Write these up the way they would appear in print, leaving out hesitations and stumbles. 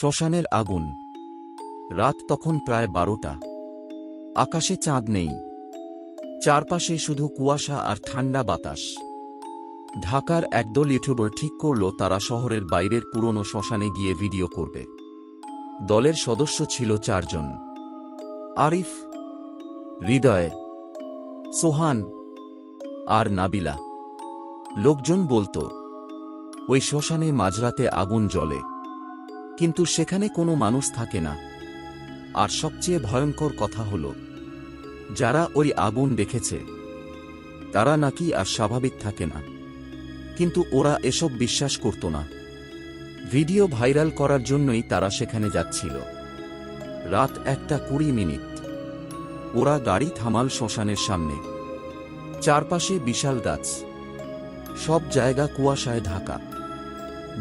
শ্মশানের আগুন। রাত তখন প্রায় 12টা। আকাশে চাঁদ নেই, চারপাশে শুধু কুয়াশা আর ঠান্ডা বাতাস। ঢাকার একদল ইউটিউবার ঠিক করল তারা শহরের বাইরের পুরনো শ্মশানে গিয়ে ভিডিও করবে। দলের সদস্য ছিল 4 জন: আরিফ, হৃদয়, সোহান আর নাবিলা। লোকজন বলতো ওই শ্মশানে মাঝরাতে আগুন জ্বলে, কিন্তু সেখানে কোনো মানুষ থাকে না। আর সবচেয়ে ভয়ঙ্কর কথা হল, যারা ওই আগুন দেখেছে তারা নাকি আর স্বাভাবিক থাকে না। কিন্তু ওরা এসব বিশ্বাস করত না। ভিডিও ভাইরাল করার জন্যই তারা সেখানে যাচ্ছিল। রাত 1:20। ওরা গাড়ি থামাল শ্মশানের সামনে। চারপাশে বিশাল গাছ, সব জায়গা কুয়াশায় ঢাকা।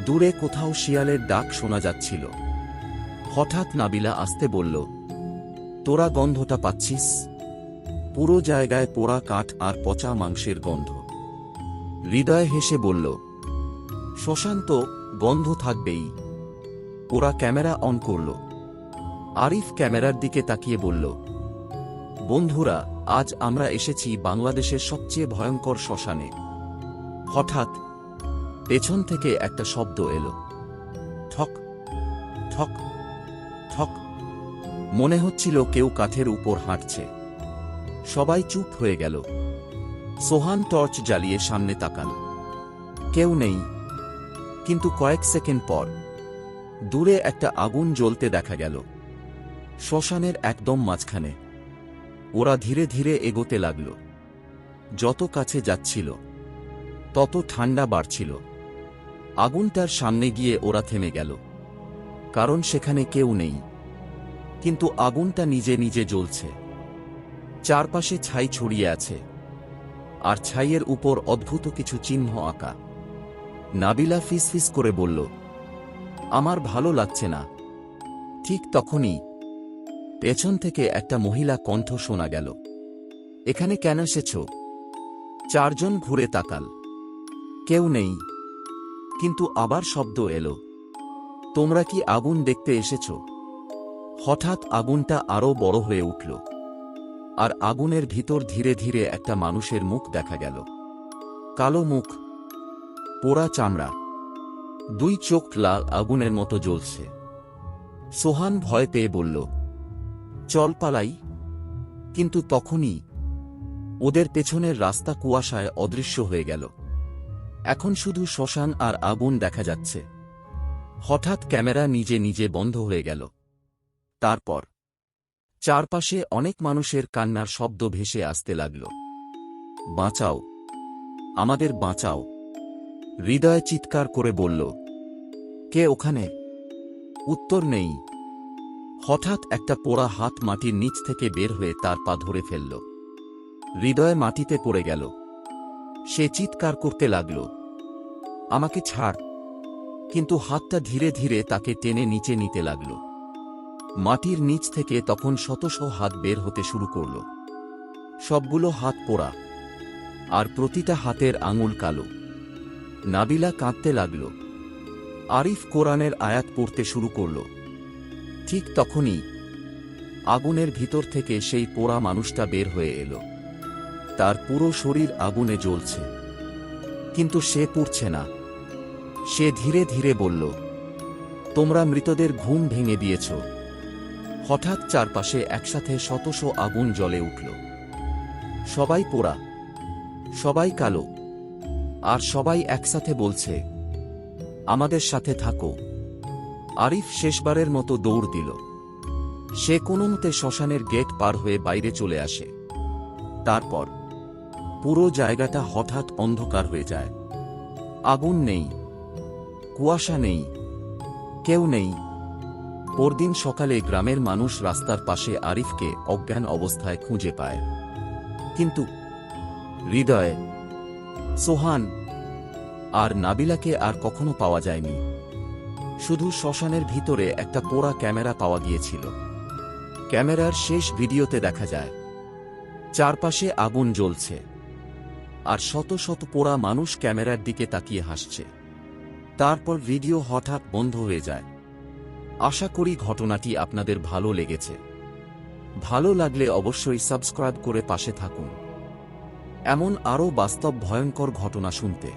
দূরে কোথাও শিয়ালের ডাক শোনা যাচ্ছিল। হঠাৎ নাবিলা আসতে বলল, তোরা গন্ধটা পাচ্ছিস? পুরো জায়গায় পোড়া কাঠ আর পচা মাংসের গন্ধ। হৃদয় হেসে বলল, শ্মশান তো, গন্ধ থাকবেই। ওরা ক্যামেরা অন করল। আরিফ ক্যামেরার দিকে তাকিয়ে বলল, বন্ধুরা, আজ আমরা এসেছি বাংলাদেশের সবচেয়ে ভয়ঙ্কর শ্মশানে। হঠাৎ পেছন থেকে একটা শব্দ এলো, ঠক ঠক ঠক। মনে হচ্ছিল কেউ কাঠের উপর হাঁটছে। সবাই চুপ হয়ে গেল। সোহান টর্চ জ্বালিয়ে সামনে তাকান। কেউ নেই। কিন্তু কয়েক সেকেন্ড পর দূরে একটা আগুন জ্বলতে দেখা গেল, শ্মশানের একদম মাঝখানে। ওরা ধীরে ধীরে এগোতে লাগল। যত কাছে যাচ্ছিল তত ঠান্ডা বাড়ছিল। আগুনটার সামনে গিয়ে ওরা থেমে গেল, কারণ সেখানে কেউ নেই। কিন্তু আগুনটা নিজে নিজে জ্বলছে। চারপাশে ছাই ছড়িয়ে আছে, আর ছাইয়ের উপর অদ্ভুত কিছু চিহ্ন আঁকা। নাবিলা ফিসফিস করে বলল, আমার ভালো লাগছে না। ঠিক তখনই পেছন থেকে একটা মহিলা কণ্ঠ শোনা গেল, এখানে কেন এসেছ? 4 জন ঘুরে তাকাল। কেউ নেই। কিন্তু আবার শব্দ এলো, তোমরা কি আগুন দেখতে এসেছ? হঠাৎ আগুনটা আরো বড় হয়ে উঠল, আর আগুনের ভিতর ধীরে ধীরে একটা মানুষের মুখ দেখা গেল। কালো মুখ, পোড়া চামড়া, 2 চোখ লাল আগুনের মতো জ্বলছে। সোহান ভয় পেয়ে বলল, চল পালাই। কিন্তু তখনই ওদের পেছনের রাস্তা কুয়াশায় অদৃশ্য হয়ে গেল। এখন শুধু শ্মশান আর আগুন দেখা যাচ্ছে। হঠাৎ ক্যামেরা নিজে নিজে বন্ধ হয়ে গেল। তারপর চারপাশে অনেক মানুষের কান্নার শব্দ ভেসে আসতে লাগল। বাঁচাও, আমাদের বাঁচাও। হৃদয় চিৎকার করে বলল, কে ওখানে? উত্তর নেই। হঠাৎ একটা পোড়া হাত মাটির নিচ থেকে বের হয়ে তার পা ধরে ফেলল। হৃদয় মাটিতে পড়ে গেল। সে চিৎকার করতে লাগল, আমাকে ছাড়। কিন্তু হাতটা ধীরে ধীরে তাকে টেনে নিচে নিতে লাগল। মাটির নিচ থেকে তখন শত শত হাত বের হতে শুরু করল। সবগুলো হাত পোড়া, আর প্রতিটা হাতের আঙুল কালো। নাবিলা কাঁদতে লাগল। আরিফ কোরআনের আয়াত পড়তে শুরু করল। ঠিক তখনই আগুনের ভিতর থেকে সেই পোড়া মানুষটা বের হয়ে এলো। তার পুরো শরীর আগুনে জ্বলছে, কিন্তু সে পুড়ছে না। সে ধীরে ধীরে বলল, তোমরা মৃতদের ঘুম ভেঙে দিয়েছ। হঠাৎ চারপাশে একসাথে শত শত আগুন জ্বলে উঠল। সবাই পোড়া, সবাই কালো, আর সবাই একসাথে বলছে, আমাদের সাথে থাকো। আরিফ শেষবারের মতো দৌড় দিল। সে কোনোমতে শ্মশানের গেট পার হয়ে বাইরে চলে আসে। তারপর পুরো জায়গাটা হঠাৎ অন্ধকার হয়ে যায়। আগুন নেই, কুয়াশা নেই, কেউ নেই। পরদিন সকালে গ্রামের মানুষ রাস্তার পাশে আরিফকে অজ্ঞান অবস্থায় খুঁজে পায়। কিন্তু হৃদয়, সোহান আর নাবিলাকে আর কখনো পাওয়া যায়নি। শুধু শ্মশানের ভিতরে একটা পোড়া ক্যামেরা পাওয়া গিয়েছিল। ক্যামেরার শেষ ভিডিওতে দেখা যায় চারপাশে আগুন জ্বলছে, আর শত শত পোড়া মানুষ ক্যামেরার দিকে তাকিয়ে হাসছে। তারপর ভিডিও হঠাৎ বন্ধ হয়ে যায়। আশা করি ঘটনাটি আপনাদের ভালো লেগেছে। ভালো লাগলে অবশ্যই সাবস্ক্রাইব করে পাশে থাকুন এমন আরও বাস্তব ভয়ঙ্কর ঘটনা শুনতে।